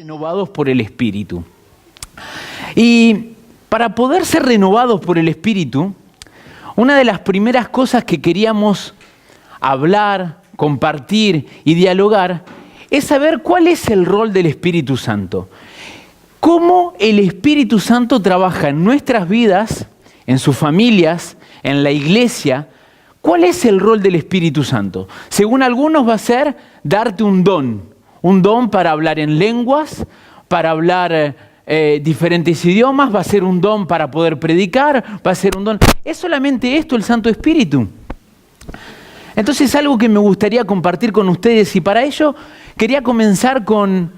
renovados por el Espíritu. Y para poder ser renovados por el Espíritu, una de las primeras cosas que queríamos hablar, compartir y dialogar es saber cuál es el rol del Espíritu Santo. Cómo el Espíritu Santo trabaja en nuestras vidas, en sus familias, en la iglesia. ¿Cuál es el rol del Espíritu Santo? Según algunos va a ser darte un don para hablar en lenguas, para hablar diferentes idiomas, va a ser un don para poder predicar, va a ser un don. ¿Es solamente esto el Santo Espíritu? Entonces es algo que me gustaría compartir con ustedes y para ello quería comenzar con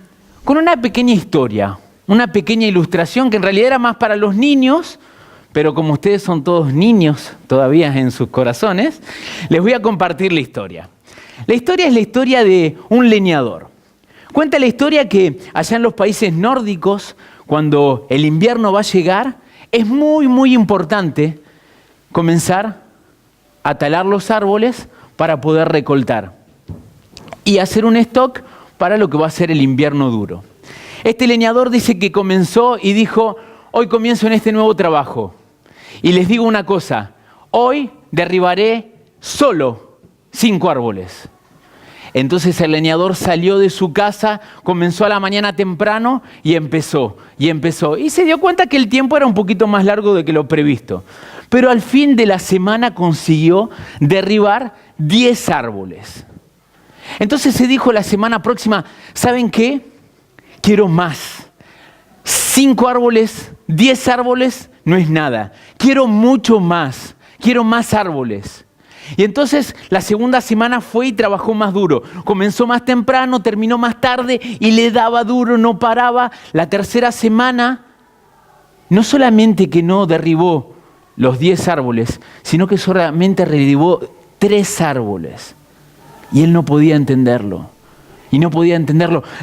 una pequeña historia, una pequeña ilustración que en realidad era más para los niños, pero como ustedes son todos niños todavía en sus corazones, les voy a compartir la historia. La historia es la historia de un leñador. Cuenta la historia que allá en los países nórdicos, cuando el invierno va a llegar, es muy importante comenzar a talar los árboles para poder recoltar y hacer un stock para lo que va a ser el invierno duro. Este leñador dice que comenzó y dijo: hoy comienzo en este nuevo trabajo. Y les digo una cosa, hoy derribaré solo 5 árboles. Entonces el leñador salió de su casa, comenzó a la mañana temprano y empezó. Y se dio cuenta que el tiempo era un poquito más largo de que lo previsto. Pero al fin de la semana consiguió derribar 10 árboles. Entonces se dijo la semana próxima, ¿saben qué? Quiero más. 5 árboles, 10 árboles no es nada. Quiero mucho más. Quiero más árboles. Y entonces la segunda semana fue y trabajó más duro. Comenzó más temprano, terminó más tarde y le daba duro, no paraba. La tercera semana, no solamente que no derribó los 10 árboles, sino que solamente derribó 3 árboles. Y él no podía entenderlo.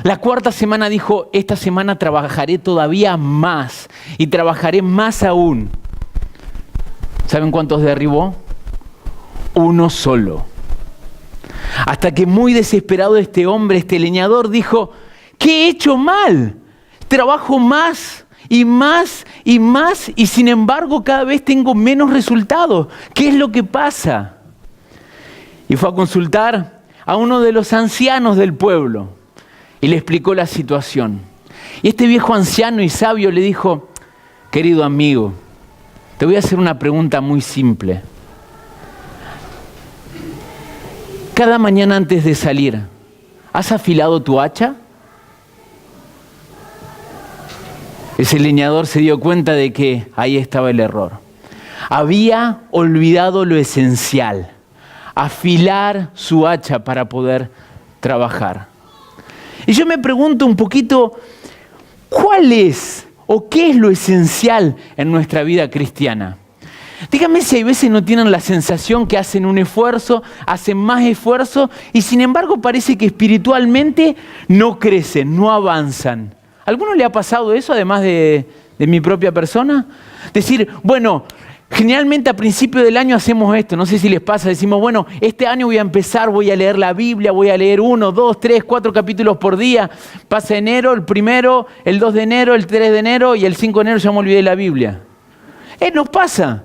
La cuarta semana dijo, esta semana trabajaré todavía más y trabajaré más aún. ¿Saben cuántos derribó? 1 solo. Hasta que muy desesperado este hombre, este leñador, dijo, ¿qué he hecho mal? Trabajo más y más y más y sin embargo cada vez tengo menos resultados. ¿Qué es lo que pasa? Y fue a consultar a uno de los ancianos del pueblo y le explicó la situación. Y este viejo anciano y sabio le dijo, querido amigo, te voy a hacer una pregunta muy simple. Cada mañana antes de salir, ¿has afilado tu hacha? Ese leñador se dio cuenta de que ahí estaba el error. Había olvidado lo esencial, afilar su hacha para poder trabajar. Y yo me pregunto un poquito, ¿cuál es o qué es lo esencial en nuestra vida cristiana? Díganme si hay veces no tienen la sensación que hacen un esfuerzo, hacen más esfuerzo y sin embargo parece que espiritualmente no crecen, no avanzan. ¿A alguno le ha pasado eso además de mi propia persona? Decir, bueno, generalmente a principio del año hacemos esto, no sé si les pasa, decimos, bueno, este año voy a empezar, voy a leer la Biblia, voy a leer 1, 2, 3, 4 capítulos por día. Pasa enero, el 1, el 2 de enero, el 3 de enero y el 5 de enero ya me olvidé de la Biblia. Nos pasa.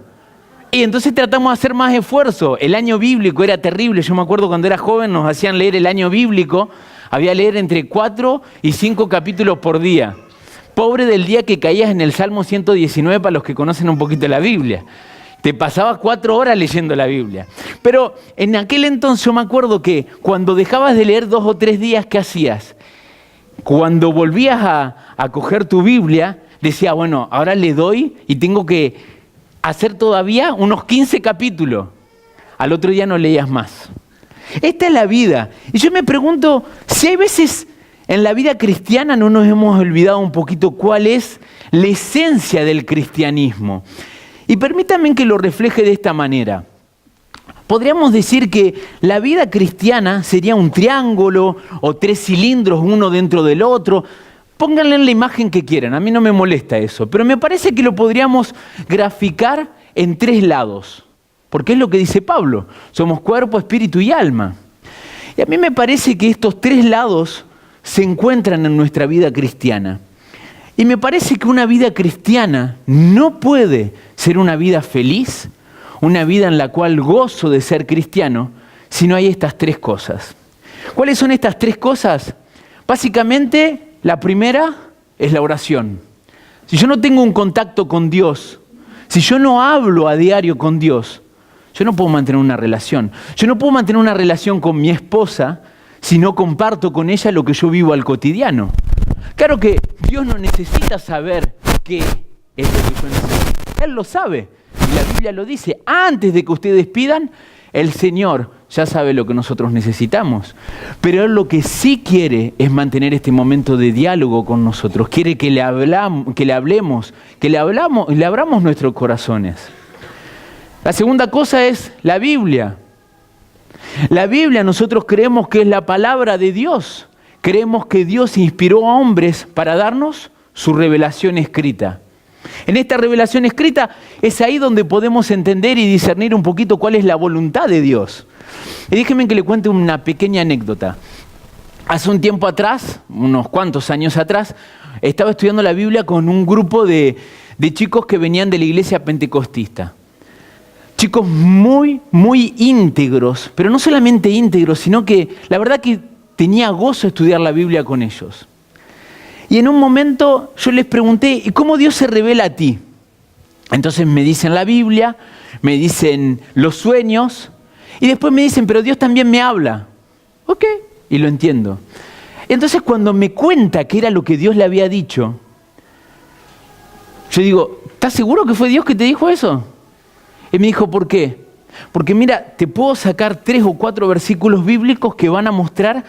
Y entonces tratamos de hacer más esfuerzo. El año bíblico era terrible. Yo me acuerdo cuando era joven nos hacían leer el año bíblico. Había que leer entre 4 y 5 capítulos por día. Pobre del día que caías en el Salmo 119 para los que conocen un poquito la Biblia. Te pasabas 4 horas leyendo la Biblia. Pero en aquel entonces yo me acuerdo que cuando dejabas de leer 2 o 3 días, ¿qué hacías? Cuando volvías a coger tu Biblia, decías, bueno, ahora le doy y tengo que hacer todavía unos 15 capítulos. Al otro día no leías más. Esta es la vida. Y yo me pregunto si hay veces en la vida cristiana no nos hemos olvidado un poquito cuál es la esencia del cristianismo. Y permítanme que lo refleje de esta manera. Podríamos decir que la vida cristiana sería un triángulo o 3 cilindros uno dentro del otro. Pónganle en la imagen que quieran, a mí no me molesta eso, pero me parece que lo podríamos graficar en 3 lados, porque es lo que dice Pablo, somos cuerpo, espíritu y alma. Y a mí me parece que estos 3 lados se encuentran en nuestra vida cristiana. Y me parece que una vida cristiana no puede ser una vida feliz, una vida en la cual gozo de ser cristiano, si no hay estas tres cosas. ¿Cuáles son estas tres cosas? Básicamente, la primera es la oración. Si yo no tengo un contacto con Dios, si yo no hablo a diario con Dios, yo no puedo mantener una relación. Yo no puedo mantener una relación con mi esposa si no comparto con ella lo que yo vivo al cotidiano. Claro que Dios no necesita saber qué es lo que yo necesito. Él lo sabe. Y la Biblia lo dice. Antes de que ustedes pidan, el Señor ya sabe lo que nosotros necesitamos. Pero Él lo que sí quiere es mantener este momento de diálogo con nosotros. Quiere que le abramos nuestros corazones. La segunda cosa es la Biblia. La Biblia nosotros creemos que es la palabra de Dios. Creemos que Dios inspiró a hombres para darnos su revelación escrita. En esta revelación escrita es ahí donde podemos entender y discernir un poquito cuál es la voluntad de Dios. Y déjenme que le cuente una pequeña anécdota. Hace un tiempo atrás, unos cuantos años atrás, estaba estudiando la Biblia con un grupo de chicos que venían de la iglesia pentecostista. Chicos muy, muy íntegros, pero no solamente íntegros, sino que la verdad que tenía gozo estudiar la Biblia con ellos. Y en un momento yo les pregunté, ¿y cómo Dios se revela a ti? Entonces me dicen la Biblia, me dicen los sueños, y después me dicen, pero Dios también me habla. Ok, y lo entiendo. Entonces cuando me cuenta que era lo que Dios le había dicho, yo digo, ¿estás seguro que fue Dios que te dijo eso? Y me dijo, ¿por qué? Porque mira, te puedo sacar 3 o 4 versículos bíblicos que van a mostrar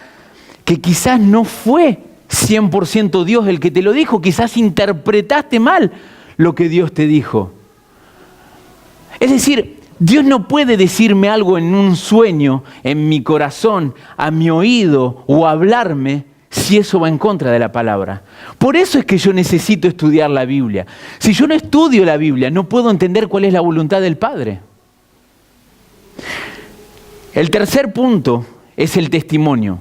que quizás no fue 100% Dios el que te lo dijo, quizás interpretaste mal lo que Dios te dijo. Es decir, Dios no puede decirme algo en un sueño, en mi corazón, a mi oído o hablarme si eso va en contra de la palabra. Por eso es que yo necesito estudiar la Biblia. Si yo no estudio la Biblia, no puedo entender cuál es la voluntad del Padre. El tercer punto es el testimonio.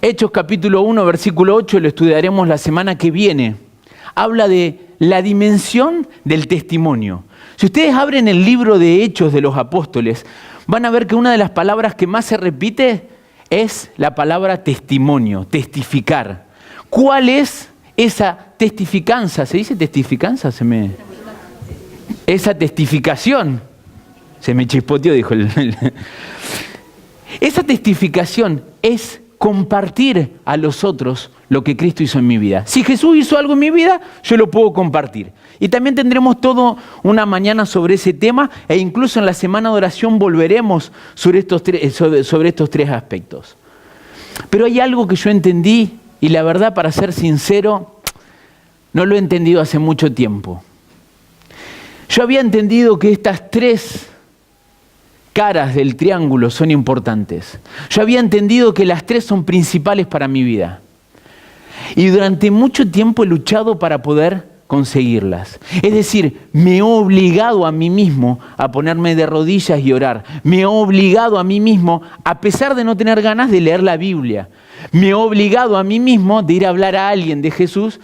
Hechos capítulo 1, versículo 8, lo estudiaremos la semana que viene. Habla de la dimensión del testimonio. Si ustedes abren el libro de Hechos de los Apóstoles, van a ver que una de las palabras que más se repite es la palabra testimonio, testificar. ¿Cuál es esa testificanza? ¿Se dice testificanza? Esa testificación. Se me chispoteó, dijo Esa testificación es compartir a los otros lo que Cristo hizo en mi vida. Si Jesús hizo algo en mi vida, yo lo puedo compartir. Y también tendremos toda una mañana sobre ese tema e incluso en la semana de oración volveremos sobre estos 3 aspectos. Pero hay algo que yo entendí y la verdad, para ser sincero, no lo he entendido hace mucho tiempo. Yo había entendido que estas 3 caras del triángulo son importantes. Yo había entendido que las 3 son principales para mi vida. Y durante mucho tiempo he luchado para poder conseguirlas. Es decir, me he obligado a mí mismo a ponerme de rodillas y orar. Me he obligado a mí mismo, a pesar de no tener ganas, de leer la Biblia. Me he obligado a mí mismo de ir a hablar a alguien de Jesús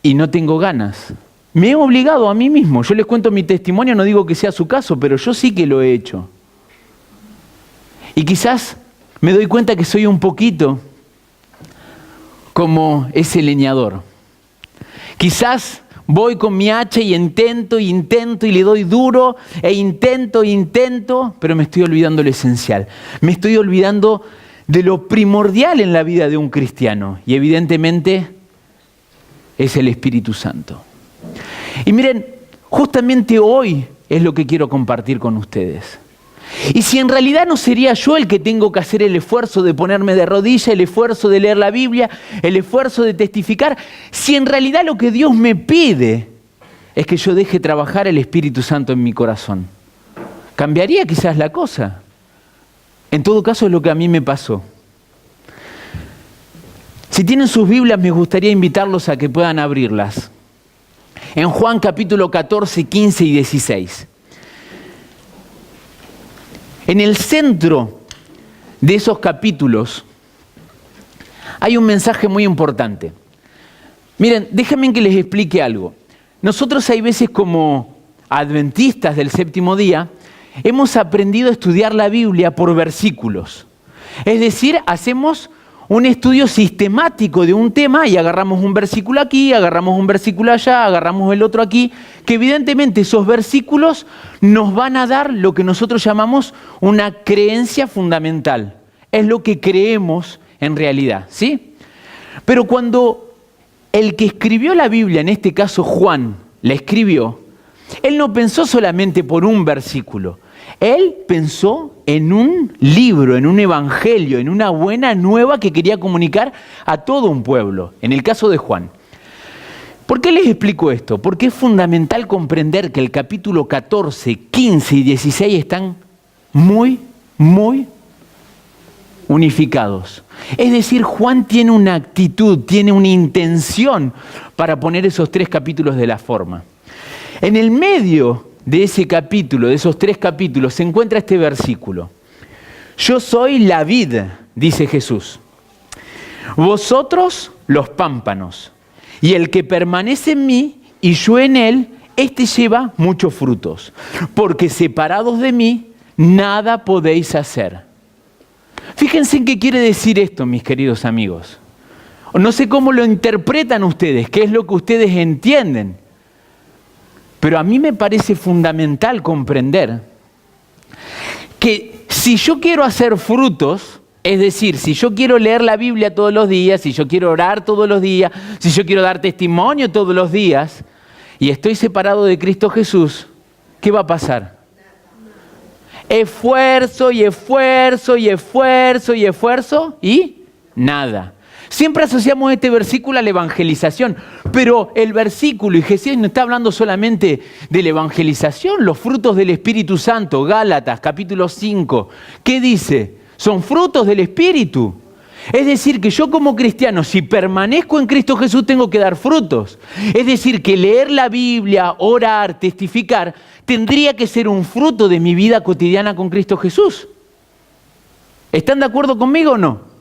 y no tengo ganas. Me he obligado a mí mismo. Yo les cuento mi testimonio, no digo que sea su caso, pero yo sí que lo he hecho. Y quizás me doy cuenta que soy un poquito como ese leñador. Quizás voy con mi hacha y intento y le doy duro e intento, pero me estoy olvidando lo esencial. Me estoy olvidando de lo primordial en la vida de un cristiano. Y evidentemente es el Espíritu Santo. Y miren, justamente hoy es lo que quiero compartir con ustedes. Y si en realidad no sería yo el que tengo que hacer el esfuerzo de ponerme de rodillas, el esfuerzo de leer la Biblia, el esfuerzo de testificar, si en realidad lo que Dios me pide es que yo deje trabajar el Espíritu Santo en mi corazón, cambiaría quizás la cosa. En todo caso es lo que a mí me pasó. Si tienen sus Biblias, me gustaría invitarlos a que puedan abrirlas. En Juan capítulo 14, 15 y 16. En el centro de esos capítulos hay un mensaje muy importante. Miren, déjenme que les explique algo. Nosotros hay veces como adventistas del séptimo día, hemos aprendido a estudiar la Biblia por versículos. Es decir, hacemos un estudio sistemático de un tema y agarramos un versículo aquí, agarramos un versículo allá, agarramos el otro aquí, que evidentemente esos versículos nos van a dar lo que nosotros llamamos una creencia fundamental. Es lo que creemos en realidad, ¿sí? Pero cuando el que escribió la Biblia, en este caso Juan, la escribió, él no pensó solamente por un versículo. Él pensó en un libro, en un evangelio, en una buena nueva que quería comunicar a todo un pueblo, en el caso de Juan. ¿Por qué les explico esto? Porque es fundamental comprender que el capítulo 14, 15 y 16 están muy unificados. Es decir, Juan tiene una actitud, tiene una intención para poner esos 3 capítulos de la forma. En el medio de ese capítulo, de esos 3 capítulos, se encuentra este versículo. Yo soy la vid, dice Jesús. Vosotros los pámpanos. Y el que permanece en mí y yo en él, éste lleva muchos frutos. Porque separados de mí, nada podéis hacer. Fíjense en qué quiere decir esto, mis queridos amigos. No sé cómo lo interpretan ustedes, qué es lo que ustedes entienden. Pero a mí me parece fundamental comprender que si yo quiero hacer frutos, es decir, si yo quiero leer la Biblia todos los días, si yo quiero orar todos los días, si yo quiero dar testimonio todos los días, y estoy separado de Cristo Jesús, ¿qué va a pasar? Esfuerzo y esfuerzo y esfuerzo y esfuerzo y nada. Siempre asociamos este versículo a la evangelización, pero el versículo, y Jesús no está hablando solamente de la evangelización, los frutos del Espíritu Santo, Gálatas capítulo 5, ¿qué dice? Son frutos del Espíritu. Es decir, que yo como cristiano, si permanezco en Cristo Jesús, tengo que dar frutos. Es decir, que leer la Biblia, orar, testificar, tendría que ser un fruto de mi vida cotidiana con Cristo Jesús. ¿Están de acuerdo conmigo o no?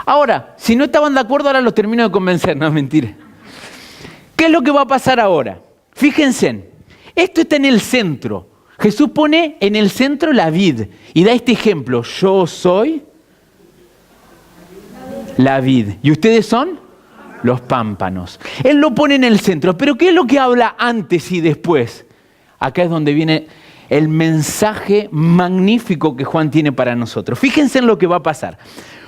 Ahora, si no estaban de acuerdo, ahora los termino de convencer, no es mentira. ¿Qué es lo que va a pasar ahora? Fíjense, esto está en el centro. Jesús pone en el centro la vid y da este ejemplo. Yo soy la vid y ustedes son los pámpanos. Él lo pone en el centro, pero ¿qué es lo que habla antes y después? Acá es donde viene el mensaje magnífico que Juan tiene para nosotros. Fíjense en lo que va a pasar.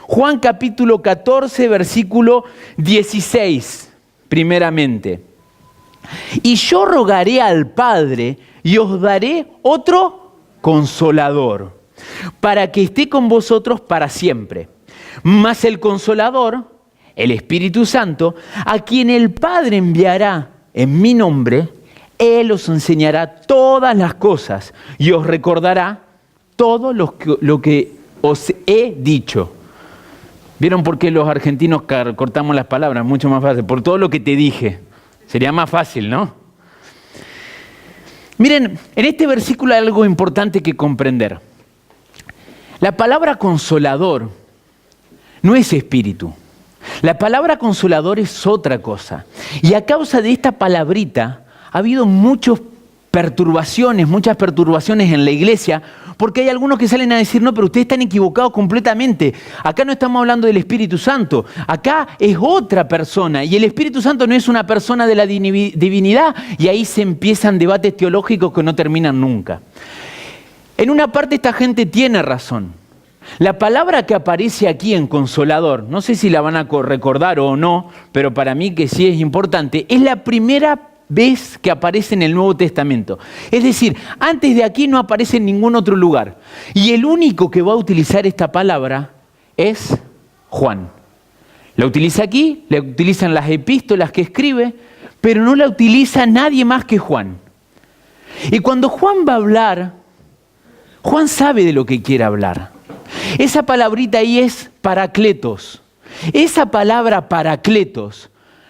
Juan capítulo 14, versículo 16, primeramente. Y yo rogaré al Padre y os daré otro consolador, para que esté con vosotros para siempre. Mas el consolador, el Espíritu Santo, a quien el Padre enviará en mi nombre, Él os enseñará todas las cosas y os recordará todo lo que os he dicho. ¿Vieron por qué los argentinos cortamos las palabras? Mucho más fácil. Por todo lo que te dije. Sería más fácil, ¿no? Miren, en este versículo hay algo importante que comprender. La palabra consolador no es espíritu. La palabra consolador es otra cosa. Y a causa de esta palabrita ha habido muchas perturbaciones en la iglesia, porque hay algunos que salen a decir, no, pero ustedes están equivocados completamente. Acá no estamos hablando del Espíritu Santo, acá es otra persona, y el Espíritu Santo no es una persona de la divinidad, y ahí se empiezan debates teológicos que no terminan nunca. En una parte esta gente tiene razón. La palabra que aparece aquí en consolador, no sé si la van a recordar o no, pero para mí que sí es importante, es la primera vez que aparece en el Nuevo Testamento. Es decir, antes de aquí no aparece en ningún otro lugar. Y el único que va a utilizar esta palabra es Juan. La utiliza aquí, la utiliza en las epístolas que escribe, pero no la utiliza nadie más que Juan. Y cuando Juan va a hablar, Juan sabe de lo que quiere hablar. Esa palabrita ahí es parakletos. Esa palabra parakletos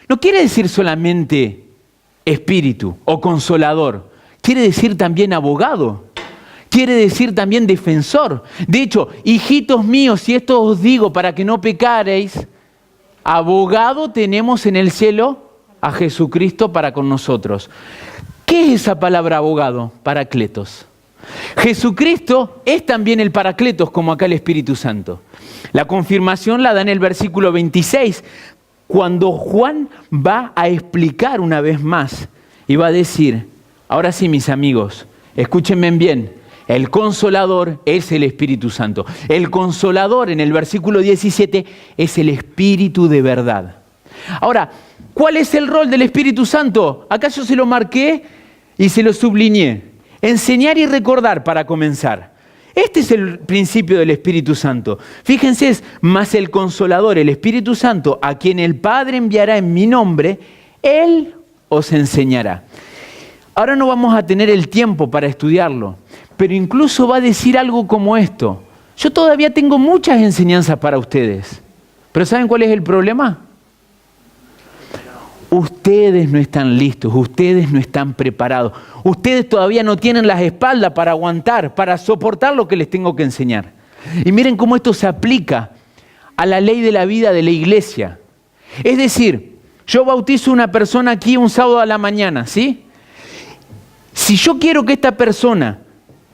no quiere decir solamente espíritu o consolador, quiere decir también abogado, quiere decir también defensor. De hecho, hijitos míos, si esto os digo para que no pecareis, abogado tenemos en el cielo a Jesucristo para con nosotros. ¿Qué es esa palabra abogado? Paracletos. Jesucristo es también el Paracletos, como acá el Espíritu Santo. La confirmación la da en el versículo 26, cuando Juan va a explicar una vez más y va a decir, ahora sí, mis amigos, escúchenme bien, el Consolador es el Espíritu Santo. El Consolador, en el versículo 17, es el Espíritu de verdad. Ahora, ¿cuál es el rol del Espíritu Santo? Acá yo se lo marqué y se lo sublineé. Enseñar y recordar para comenzar. Este es el principio del Espíritu Santo. Fíjense, es más el Consolador, el Espíritu Santo, a quien el Padre enviará en mi nombre, Él os enseñará. Ahora no vamos a tener el tiempo para estudiarlo, pero incluso va a decir algo como esto. Yo todavía tengo muchas enseñanzas para ustedes, pero ¿saben cuál es el problema? Ustedes no están listos, ustedes no están preparados. Ustedes todavía no tienen las espaldas para aguantar, para soportar lo que les tengo que enseñar. Y miren cómo esto se aplica a la ley de la vida de la iglesia. Es decir, yo bautizo a una persona aquí un sábado a la mañana, ¿sí? Si yo quiero que esta persona,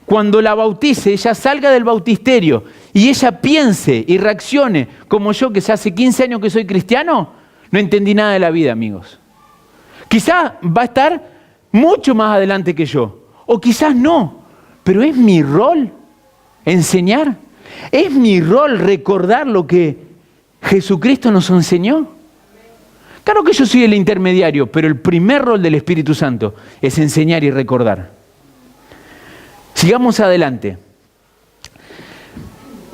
cuando la bautice, ella salga del bautisterio y ella piense y reaccione como yo, que hace 15 años que soy cristiano, no entendí nada de la vida, amigos. Quizás va a estar mucho más adelante que yo, o quizás no, pero es mi rol enseñar, es mi rol recordar lo que Jesucristo nos enseñó. Claro que yo soy el intermediario, pero el primer rol del Espíritu Santo es enseñar y recordar. Sigamos adelante.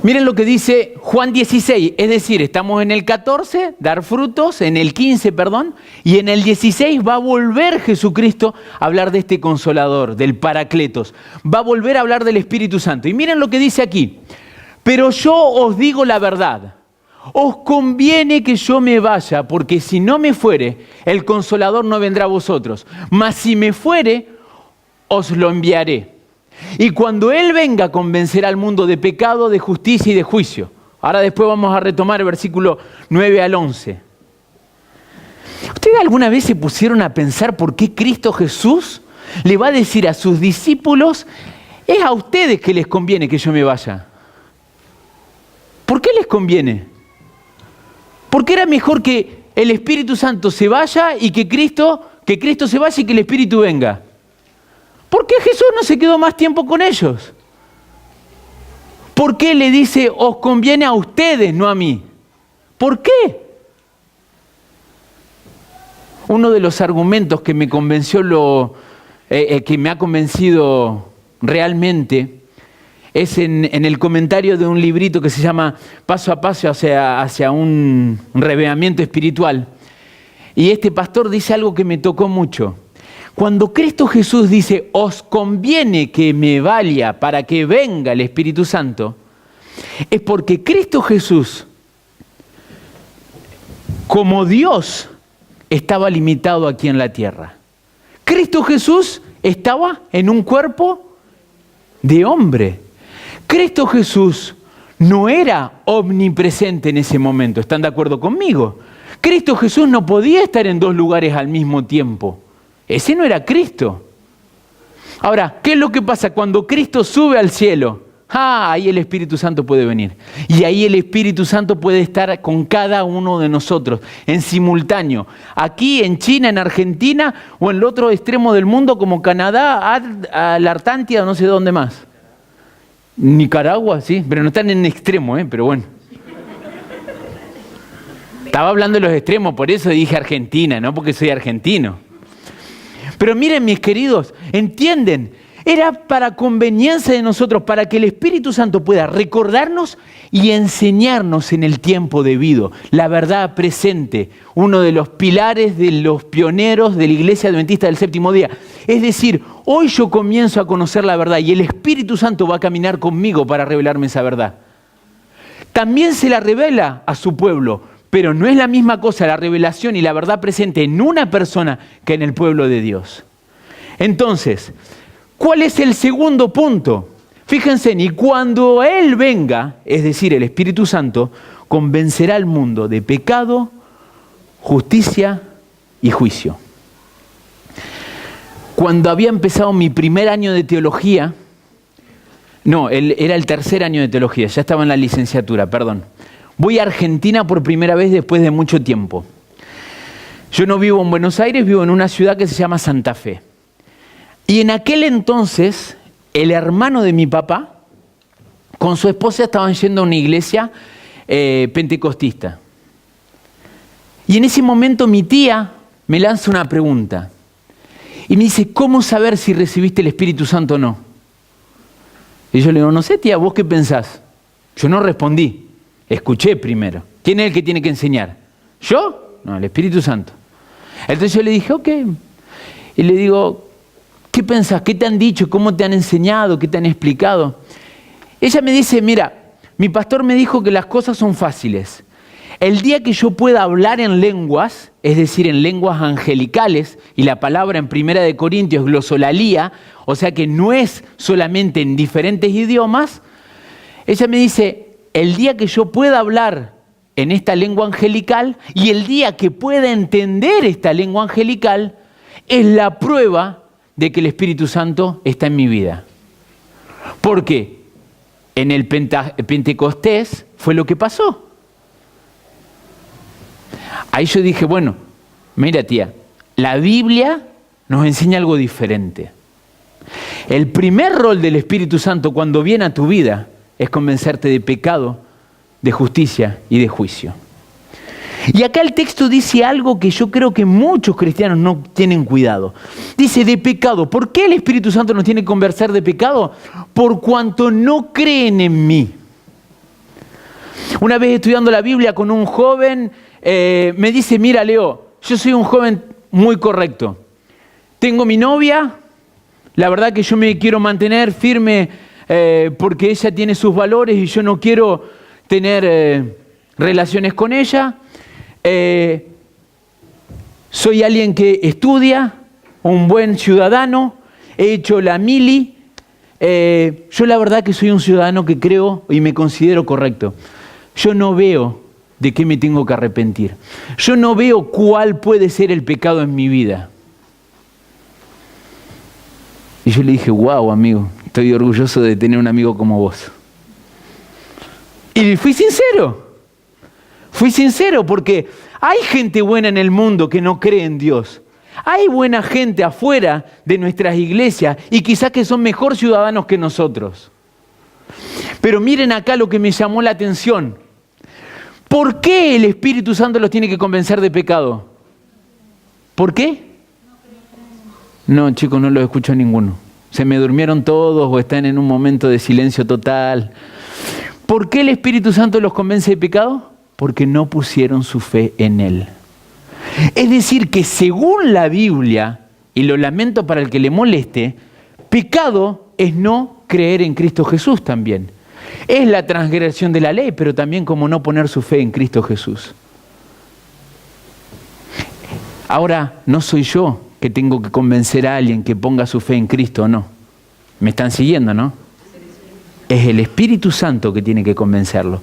Miren lo que dice Juan 16, es decir, estamos en el 14, dar frutos, en el 15, perdón, y en el 16 va a volver Jesucristo a hablar de este Consolador, del Paracletos. Va a volver a hablar del Espíritu Santo. Y miren lo que dice aquí. Pero yo os digo la verdad. Os conviene que yo me vaya, porque si no me fuere, el Consolador no vendrá a vosotros. Mas si me fuere, os lo enviaré. Y cuando Él venga, convencerá al mundo de pecado, de justicia y de juicio. Ahora después vamos a retomar el versículo 9 al 11. ¿Ustedes alguna vez se pusieron a pensar por qué Cristo Jesús le va a decir a sus discípulos, es a ustedes que les conviene que yo me vaya? ¿Por qué les conviene? ¿Por qué era mejor que el Espíritu Santo se vaya y que Cristo se vaya y que el Espíritu venga? ¿Por qué Jesús no se quedó más tiempo con ellos? ¿Por qué le dice, os conviene a ustedes, no a mí? ¿Por qué? Uno de los argumentos que me convenció, que me ha convencido realmente, es en el comentario de un librito que se llama Paso a Paso hacia un revelamiento espiritual. Y este pastor dice algo que me tocó mucho. Cuando Cristo Jesús dice, os conviene que me vaya para que venga el Espíritu Santo, es porque Cristo Jesús, como Dios, estaba limitado aquí en la tierra. Cristo Jesús estaba en un cuerpo de hombre. Cristo Jesús no era omnipresente en ese momento. ¿Están de acuerdo conmigo? Cristo Jesús no podía estar en dos lugares al mismo tiempo. Ese no era Cristo. Ahora, ¿qué es lo que pasa cuando Cristo sube al cielo? Ahí el Espíritu Santo puede venir. Y ahí el Espíritu Santo puede estar con cada uno de nosotros en simultáneo. Aquí, en China, en Argentina o en el otro extremo del mundo como Canadá, a la Artántida, no sé dónde más. Nicaragua, sí, pero no están en extremo, pero bueno. Estaba hablando de los extremos, por eso dije Argentina, no porque soy argentino. Pero miren, mis queridos, ¿entienden? Era para conveniencia de nosotros, para que el Espíritu Santo pueda recordarnos y enseñarnos en el tiempo debido. La verdad presente, uno de los pilares de los pioneros de la Iglesia Adventista del Séptimo Día. Es decir, hoy yo comienzo a conocer la verdad y el Espíritu Santo va a caminar conmigo para revelarme esa verdad. También se la revela a su pueblo. Pero no es la misma cosa la revelación y la verdad presente en una persona que en el pueblo de Dios. Entonces, ¿cuál es el segundo punto? Fíjense, y cuando Él venga, es decir, el Espíritu Santo, convencerá al mundo de pecado, justicia y juicio. Cuando había empezado mi primer año de teología, era el tercer año de teología, ya estaba en la licenciatura, perdón. Voy a Argentina por primera vez después de mucho tiempo. Yo no vivo en Buenos Aires, vivo en una ciudad que se llama Santa Fe. Y en aquel entonces, el hermano de mi papá, con su esposa estaban yendo a una iglesia pentecostista. Y en ese momento mi tía me lanza una pregunta. Y me dice, ¿cómo saber si recibiste el Espíritu Santo o no? Y yo le digo, no sé, tía, ¿vos qué pensás? Yo no respondí, escuché primero. ¿Quién es el que tiene que enseñar? ¿Yo? No, el Espíritu Santo. Entonces yo le dije, ok. Y le digo, ¿qué pensás? ¿Qué te han dicho? ¿Cómo te han enseñado? ¿Qué te han explicado? Ella me dice, mira, mi pastor me dijo que las cosas son fáciles. El día que yo pueda hablar en lenguas, es decir, en lenguas angelicales, y la palabra en 1 Corintios glosolalía, o sea que no es solamente en diferentes idiomas, ella me dice, el día que yo pueda hablar en esta lengua angelical y el día que pueda entender esta lengua angelical, es la prueba de que el Espíritu Santo está en mi vida. Porque en el Pentecostés fue lo que pasó. Ahí yo dije, bueno, mira tía, la Biblia nos enseña algo diferente. El primer rol del Espíritu Santo cuando viene a tu vida es convencerte de pecado, de justicia y de juicio. Y acá el texto dice algo que yo creo que muchos cristianos no tienen cuidado. Dice de pecado. ¿Por qué el Espíritu Santo nos tiene que convencer de pecado? Por cuanto no creen en mí. Una vez estudiando la Biblia con un joven, me dice, mira Leo, yo soy un joven muy correcto. Tengo mi novia, la verdad que yo me quiero mantener firme porque ella tiene sus valores y yo no quiero tener relaciones con ella. Soy alguien que estudia, un buen ciudadano, he hecho la mili. Yo la verdad que soy un ciudadano que creo y me considero correcto. Yo no veo de qué me tengo que arrepentir. Yo no veo cuál puede ser el pecado en mi vida. Y yo le dije, wow, amigo, estoy orgulloso de tener un amigo como vos. Y fui sincero porque hay gente buena en el mundo que no cree en Dios. Hay buena gente afuera de nuestras iglesias y quizás que son mejor ciudadanos que nosotros. Pero miren acá lo que me llamó la atención. ¿Por qué el Espíritu Santo los tiene que convencer de pecado? ¿Por qué? No, chicos, no los escucho a ninguno. Se me durmieron todos o están en un momento de silencio total. ¿Por qué el Espíritu Santo los convence de pecado? Porque no pusieron su fe en Él. Es decir, que según la Biblia, y lo lamento para el que le moleste, pecado es no creer en Cristo Jesús también. Es la transgresión de la ley, pero también como no poner su fe en Cristo Jesús. Ahora, no soy yo que tengo que convencer a alguien que ponga su fe en Cristo o no. ¿Me están siguiendo, no? Es el Espíritu Santo que tiene que convencerlo.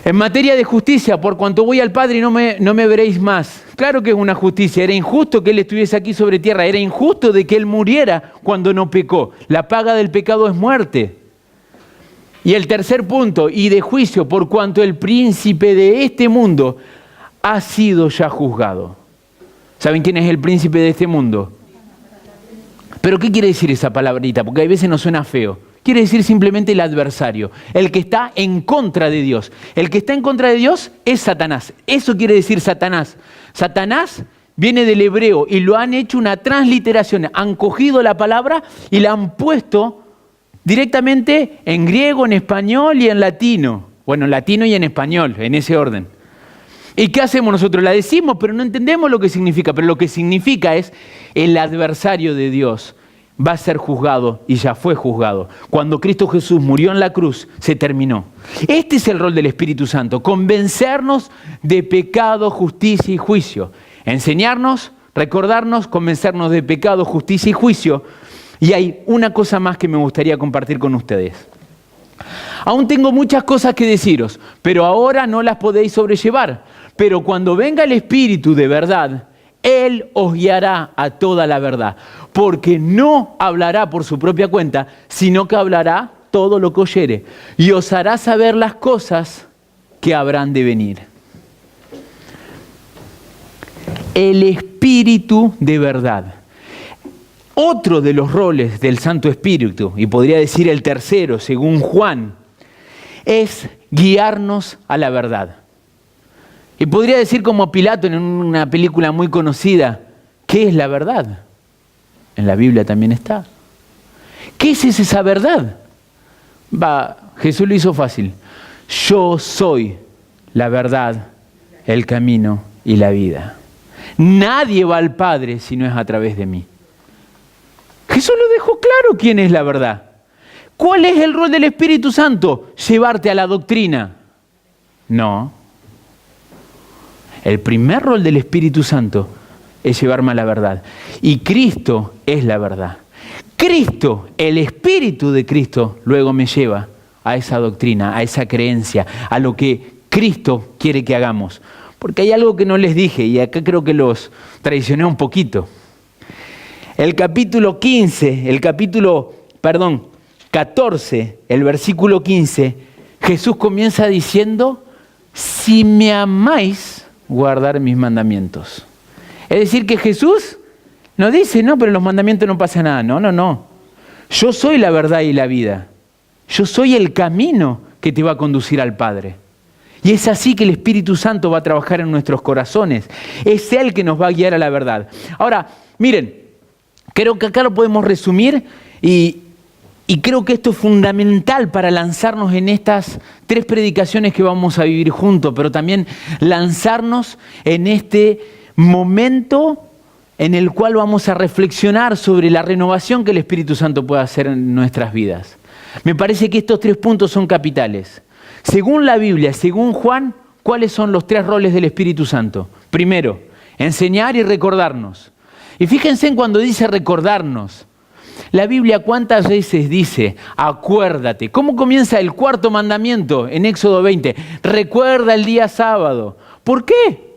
En materia de justicia, por cuanto voy al Padre y no me veréis más. Claro que es una justicia. Era injusto que Él estuviese aquí sobre tierra. Era injusto de que Él muriera cuando no pecó. La paga del pecado es muerte. Y el tercer punto, y de juicio, por cuanto el príncipe de este mundo ha sido ya juzgado. ¿Saben quién es el príncipe de este mundo? ¿Pero qué quiere decir esa palabrita? Porque a veces nos suena feo. Quiere decir simplemente el adversario, el que está en contra de Dios. El que está en contra de Dios es Satanás. Eso quiere decir Satanás. Satanás viene del hebreo y lo han hecho una transliteración. Han cogido la palabra y la han puesto directamente en griego, en español y en latino. Bueno, en latino y en español, en ese orden. ¿Y qué hacemos nosotros? La decimos, pero no entendemos lo que significa. Pero lo que significa es el adversario de Dios va a ser juzgado y ya fue juzgado. Cuando Cristo Jesús murió en la cruz, se terminó. Este es el rol del Espíritu Santo, convencernos de pecado, justicia y juicio. Enseñarnos, recordarnos, convencernos de pecado, justicia y juicio. Y hay una cosa más que me gustaría compartir con ustedes. Aún tengo muchas cosas que deciros, pero ahora no las podéis sobrellevar. Pero cuando venga el Espíritu de verdad, Él os guiará a toda la verdad, porque no hablará por su propia cuenta, sino que hablará todo lo que oyere, y os hará saber las cosas que habrán de venir. El Espíritu de verdad. Otro de los roles del Santo Espíritu, y podría decir el tercero, según Juan, es guiarnos a la verdad. Y podría decir como Pilato en una película muy conocida, ¿qué es la verdad? En la Biblia también está. ¿Qué es esa verdad? Jesús lo hizo fácil. Yo soy la verdad, el camino y la vida. Nadie va al Padre si no es a través de mí. Jesús lo dejó claro quién es la verdad. ¿Cuál es el rol del Espíritu Santo? ¿Llevarte a la doctrina? No. El primer rol del Espíritu Santo es llevarme a la verdad. Y Cristo es la verdad. Cristo, el Espíritu de Cristo, luego me lleva a esa doctrina, a esa creencia, a lo que Cristo quiere que hagamos. Porque hay algo que no les dije y acá creo que los traicioné un poquito. El capítulo 14, el versículo 15, Jesús comienza diciendo, si me amáis, guardar mis mandamientos. Es decir, que Jesús no dice, no, pero los mandamientos no pasa nada. No. Yo soy la verdad y la vida. Yo soy el camino que te va a conducir al Padre. Y es así que el Espíritu Santo va a trabajar en nuestros corazones. Es Él que nos va a guiar a la verdad. Ahora, miren, creo que acá lo podemos resumir y creo que esto es fundamental para lanzarnos en estas 3 predicaciones que vamos a vivir juntos, pero también lanzarnos en este momento en el cual vamos a reflexionar sobre la renovación que el Espíritu Santo puede hacer en nuestras vidas. Me parece que estos 3 puntos son capitales. Según la Biblia, según Juan, ¿cuáles son los 3 roles del Espíritu Santo? Primero, enseñar y recordarnos. Y fíjense en cuando dice recordarnos. La Biblia cuántas veces dice, acuérdate. ¿Cómo comienza el 4.º mandamiento en Éxodo 20? Recuerda el día sábado. ¿Por qué?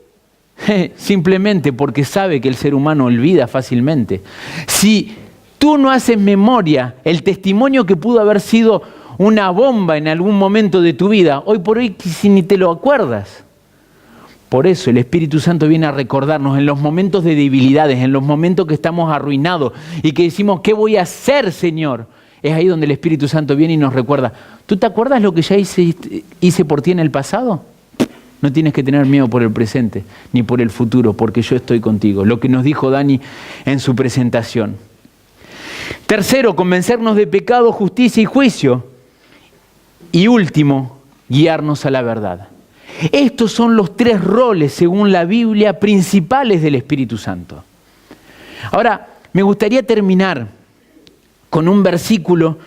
Simplemente porque sabe que el ser humano olvida fácilmente. Si tú no haces memoria, el testimonio que pudo haber sido una bomba en algún momento de tu vida, hoy por hoy si ni te lo acuerdas. Por eso el Espíritu Santo viene a recordarnos en los momentos de debilidades, en los momentos que estamos arruinados y que decimos, ¿qué voy a hacer, Señor? Es ahí donde el Espíritu Santo viene y nos recuerda. ¿Tú te acuerdas lo que ya hice por ti en el pasado? No tienes que tener miedo por el presente ni por el futuro, porque yo estoy contigo. Lo que nos dijo Dani en su presentación. Tercero, convencernos de pecado, justicia y juicio. Y último, guiarnos a la verdad. Estos son los 3 roles, según la Biblia, principales del Espíritu Santo. Ahora, me gustaría terminar con un versículo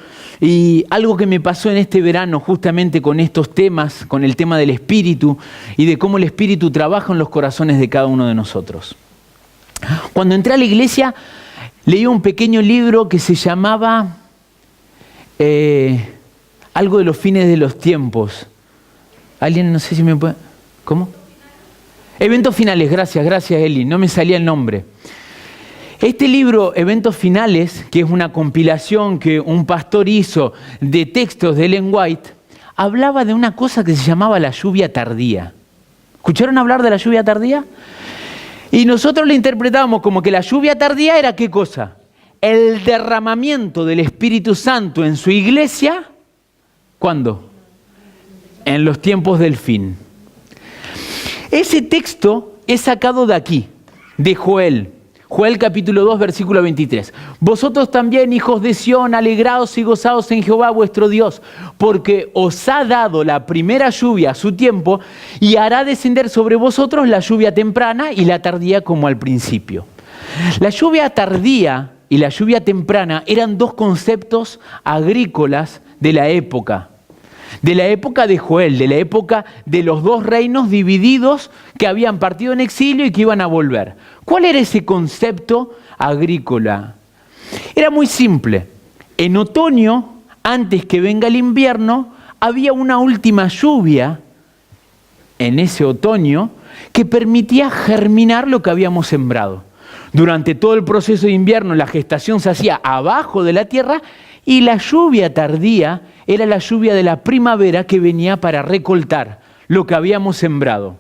y algo que me pasó en este verano justamente con estos temas, con el tema del Espíritu y de cómo el Espíritu trabaja en los corazones de cada uno de nosotros. Cuando entré a la iglesia, leí un pequeño libro que se llamaba algo de los fines de los tiempos. ¿Alguien? No sé si me puede... ¿Cómo? Eventos finales, gracias Eli, no me salía el nombre. Este libro, Eventos Finales, que es una compilación que un pastor hizo de textos de Ellen White, hablaba de una cosa que se llamaba la lluvia tardía. ¿Escucharon hablar de la lluvia tardía? Y nosotros la interpretábamos como que la lluvia tardía era ¿qué cosa? El derramamiento del Espíritu Santo en su iglesia, ¿cuándo? En los tiempos del fin. Ese texto es sacado de aquí, de Joel. Joel capítulo 2, versículo 23. Vosotros también, hijos de Sión, alegraos y gozaos en Jehová vuestro Dios, porque os ha dado la primera lluvia a su tiempo y hará descender sobre vosotros la lluvia temprana y la tardía como al principio. La lluvia tardía y la lluvia temprana eran 2 conceptos agrícolas de la época de Joel, de la época de los 2 reinos divididos que habían partido en exilio y que iban a volver. ¿Cuál era ese concepto agrícola? Era muy simple. En otoño, antes que venga el invierno, había una última lluvia en ese otoño que permitía germinar lo que habíamos sembrado. Durante todo el proceso de invierno la gestación se hacía abajo de la tierra y la lluvia tardía era la lluvia de la primavera que venía para recoltar lo que habíamos sembrado.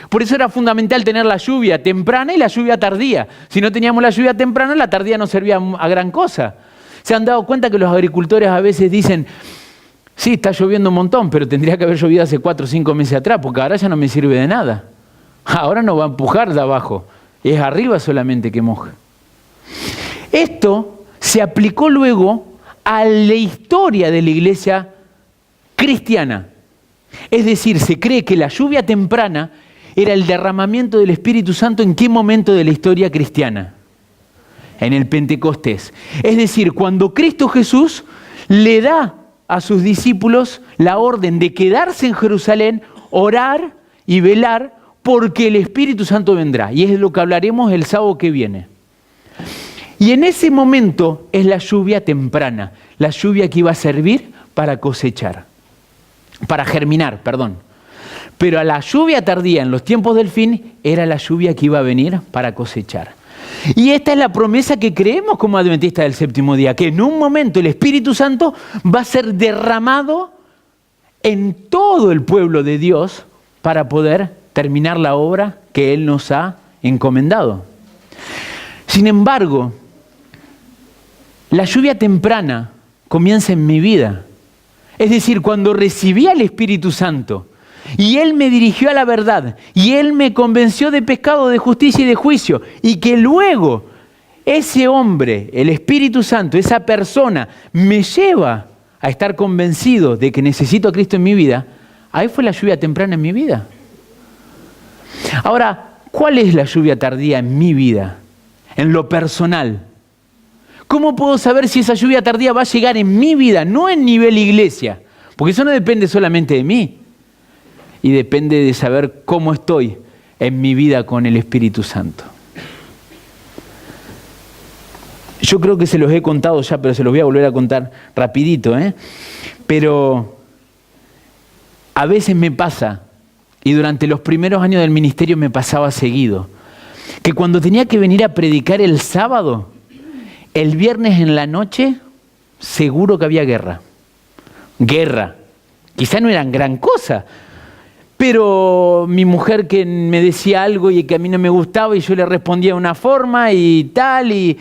Por eso era fundamental tener la lluvia temprana y la lluvia tardía. Si no teníamos la lluvia temprana, la tardía no servía a gran cosa. ¿Se han dado cuenta que los agricultores a veces dicen, sí, está lloviendo un montón, pero tendría que haber llovido hace 4 o 5 meses atrás, porque ahora ya no me sirve de nada? Ahora no va a empujar de abajo, es arriba solamente que moja. Esto se aplicó luego a la historia de la iglesia cristiana. Es decir, se cree que la lluvia temprana era el derramamiento del Espíritu Santo. ¿En qué momento de la historia cristiana? En el Pentecostés. Es decir, cuando Cristo Jesús le da a sus discípulos la orden de quedarse en Jerusalén, orar y velar porque el Espíritu Santo vendrá. Y es de lo que hablaremos el sábado que viene. Y en ese momento es la lluvia temprana, la lluvia que iba a servir para cosechar, para germinar, perdón. Pero a la lluvia tardía en los tiempos del fin era la lluvia que iba a venir para cosechar. Y esta es la promesa que creemos como adventistas del séptimo día, que en un momento el Espíritu Santo va a ser derramado en todo el pueblo de Dios para poder terminar la obra que Él nos ha encomendado. Sin embargo, la lluvia temprana comienza en mi vida. Es decir, cuando recibí al Espíritu Santo y Él me dirigió a la verdad y Él me convenció de pecado, de justicia y de juicio, y que luego ese hombre, el Espíritu Santo, esa persona, me lleva a estar convencido de que necesito a Cristo en mi vida, ahí fue la lluvia temprana en mi vida. Ahora, ¿cuál es la lluvia tardía en mi vida? En lo personal. ¿Cómo puedo saber si esa lluvia tardía va a llegar en mi vida, no en nivel iglesia? Porque eso no depende solamente de mí. Y depende de saber cómo estoy en mi vida con el Espíritu Santo. Yo creo que se los he contado ya, pero se los voy a volver a contar rapidito, Pero a veces me pasa, y durante los primeros años del ministerio me pasaba seguido, que cuando tenía que venir a predicar el sábado, el viernes en la noche, seguro que había guerra. Guerra. Quizá no eran gran cosa, pero mi mujer que me decía algo y que a mí no me gustaba y yo le respondía de una forma y tal, y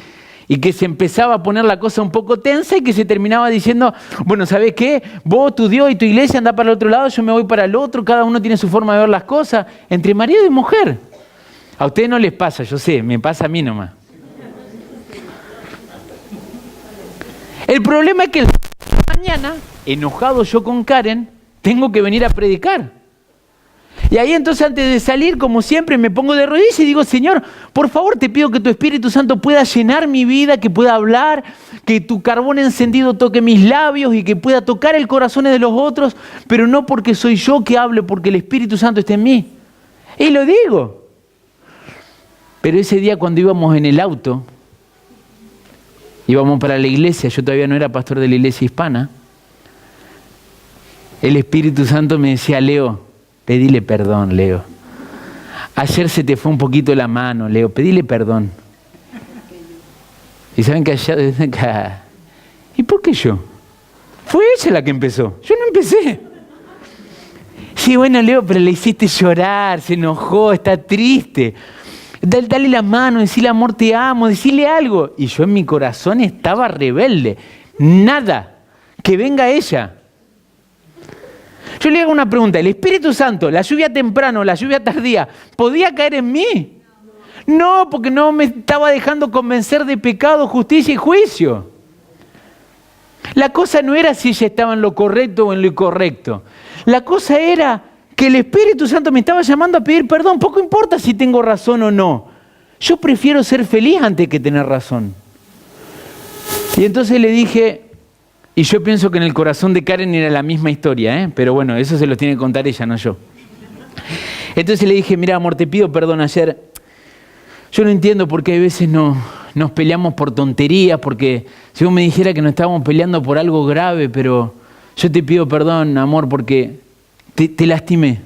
que se empezaba a poner la cosa un poco tensa y que se terminaba diciendo, bueno, ¿sabés qué? Vos, tu Dios y tu iglesia andá para el otro lado, yo me voy para el otro, cada uno tiene su forma de ver las cosas, entre marido y mujer. A ustedes no les pasa, yo sé, me pasa a mí nomás. El problema es que mañana, enojado yo con Karen, tengo que venir a predicar. Y ahí entonces antes de salir, como siempre, me pongo de rodillas y digo, Señor, por favor te pido que tu Espíritu Santo pueda llenar mi vida, que pueda hablar, que tu carbón encendido toque mis labios y que pueda tocar el corazón de los otros, pero no porque soy yo que hable, porque el Espíritu Santo está en mí. Y lo digo. Pero ese día cuando íbamos en el auto, íbamos para la iglesia, yo todavía no era pastor de la iglesia hispana, el Espíritu Santo me decía, Leo, pedile perdón, Leo. Ayer se te fue un poquito la mano, Leo, pedile perdón. Y saben que allá dicen que... ¿Y por qué yo? Fue ella la que empezó, yo no empecé. Sí, bueno, Leo, pero le hiciste llorar, se enojó, está triste. Dale la mano, decirle amor te amo, decirle algo. Y yo en mi corazón estaba rebelde. Nada, que venga ella. Yo le hago una pregunta, ¿el Espíritu Santo, la lluvia temprana o la lluvia tardía, podía caer en mí? No, porque no me estaba dejando convencer de pecado, justicia y juicio. La cosa no era si ella estaba en lo correcto o en lo incorrecto. La cosa era que el Espíritu Santo me estaba llamando a pedir perdón. Poco importa si tengo razón o no. Yo prefiero ser feliz antes que tener razón. Y entonces le dije, y yo pienso que en el corazón de Karen era la misma historia, pero bueno, eso se lo tiene que contar ella, no yo. Entonces le dije, mira amor, te pido perdón ayer. Yo no entiendo por qué a veces nos peleamos por tonterías, porque si vos me dijera que nos estábamos peleando por algo grave, pero yo te pido perdón, amor, porque te lastimé.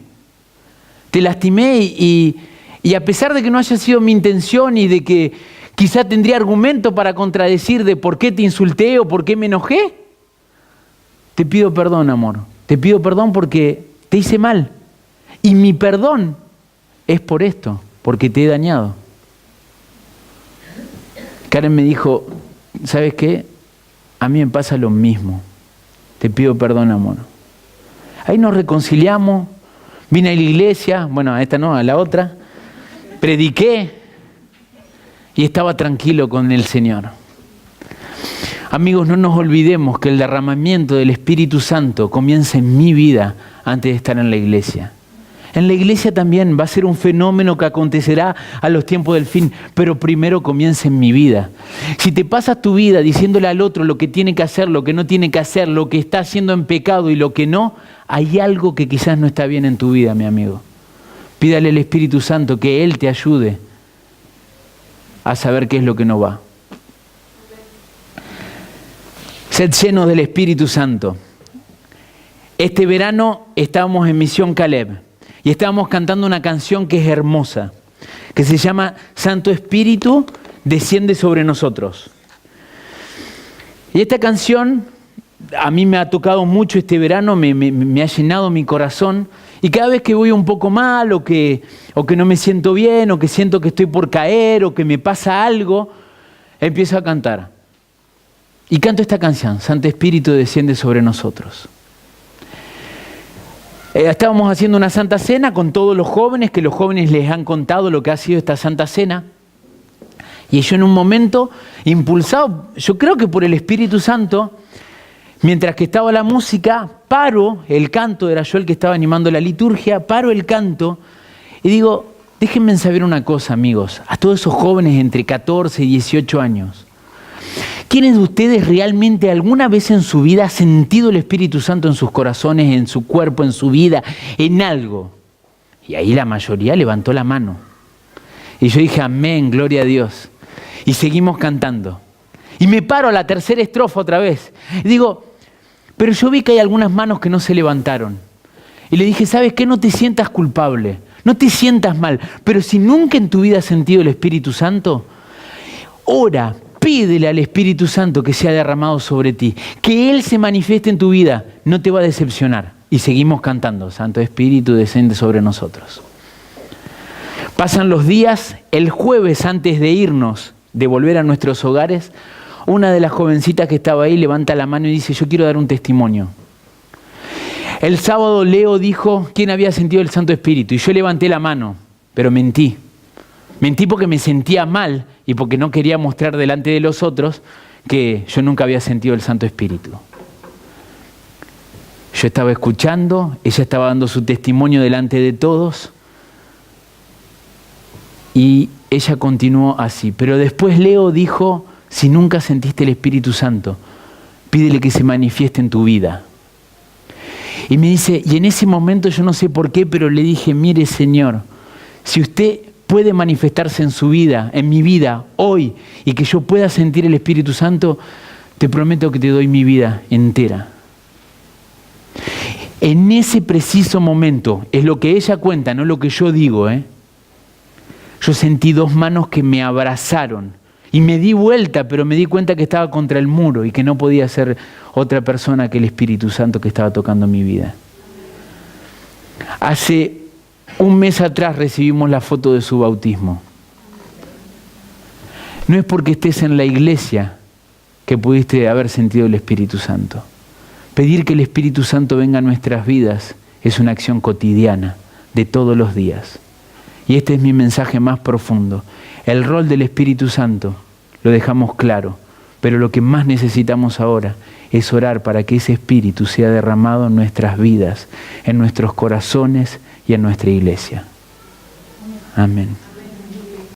Te lastimé y Y a pesar de que no haya sido mi intención y de que quizá tendría argumento para contradecir de por qué te insulté o por qué me enojé, te pido perdón, amor. Te pido perdón porque te hice mal. Y mi perdón es por esto, porque te he dañado. Karen me dijo, ¿sabes qué? A mí me pasa lo mismo. Te pido perdón, amor. Ahí nos reconciliamos. Vine a la iglesia, bueno, a esta no, a la otra. Prediqué y estaba tranquilo con el Señor. Amigos, no nos olvidemos que el derramamiento del Espíritu Santo comienza en mi vida antes de estar en la iglesia. En la iglesia también va a ser un fenómeno que acontecerá a los tiempos del fin, pero primero comienza en mi vida. Si te pasas tu vida diciéndole al otro lo que tiene que hacer, lo que no tiene que hacer, lo que está haciendo en pecado y lo que no, hay algo que quizás no está bien en tu vida, mi amigo. Pídale al Espíritu Santo que Él te ayude a saber qué es lo que no va. Sed llenos del Espíritu Santo. Este verano estábamos en Misión Caleb y estábamos cantando una canción que es hermosa, que se llama Santo Espíritu, desciende sobre nosotros. Y esta canción a mí me ha tocado mucho este verano, me ha llenado mi corazón. Y cada vez que voy un poco mal o que no me siento bien o que siento que estoy por caer o que me pasa algo, empiezo a cantar. Y canto esta canción, Santo Espíritu desciende sobre nosotros. Estábamos haciendo una Santa Cena con todos los jóvenes, que los jóvenes les han contado lo que ha sido esta Santa Cena. Y yo en un momento, impulsado, yo creo que por el Espíritu Santo, mientras que estaba la música, paro el canto, era yo el que estaba animando la liturgia, paro el canto y digo, déjenme saber una cosa, amigos, a todos esos jóvenes entre 14 y 18 años. ¿Quiénes de ustedes realmente alguna vez en su vida ha sentido el Espíritu Santo en sus corazones, en su cuerpo, en su vida, en algo? Y ahí la mayoría levantó la mano. Y yo dije, amén, gloria a Dios. Y seguimos cantando. Y me paro a la tercera estrofa otra vez. Y digo, pero yo vi que hay algunas manos que no se levantaron. Y le dije, ¿sabes qué? No te sientas culpable, no te sientas mal. Pero si nunca en tu vida has sentido el Espíritu Santo, ora, pídele al Espíritu Santo que sea derramado sobre ti. Que Él se manifieste en tu vida, no te va a decepcionar. Y seguimos cantando, Santo Espíritu desciende sobre nosotros. Pasan los días, el jueves antes de irnos, de volver a nuestros hogares, una de las jovencitas que estaba ahí levanta la mano y dice, yo quiero dar un testimonio. El sábado Leo dijo quién había sentido el Santo Espíritu y yo levanté la mano, pero mentí. Mentí porque me sentía mal y porque no quería mostrar delante de los otros que yo nunca había sentido el Santo Espíritu. Yo estaba escuchando, ella estaba dando su testimonio delante de todos y ella continuó así. Pero después Leo dijo, si nunca sentiste el Espíritu Santo, pídele que se manifieste en tu vida. Y me dice, y en ese momento yo no sé por qué, pero le dije, mire Señor, si usted puede manifestarse en su vida, en mi vida, hoy, y que yo pueda sentir el Espíritu Santo, te prometo que te doy mi vida entera. En ese preciso momento, es lo que ella cuenta, no lo que yo digo, yo sentí dos manos que me abrazaron y me di vuelta, pero me di cuenta que estaba contra el muro y que no podía ser otra persona que el Espíritu Santo que estaba tocando mi vida. Hace un mes atrás recibimos la foto de su bautismo. No es porque estés en la iglesia que pudiste haber sentido el Espíritu Santo. Pedir que el Espíritu Santo venga a nuestras vidas es una acción cotidiana de todos los días. Y este es mi mensaje más profundo. El rol del Espíritu Santo lo dejamos claro, pero lo que más necesitamos ahora es orar para que ese Espíritu sea derramado en nuestras vidas, en nuestros corazones y en nuestra iglesia. Amén.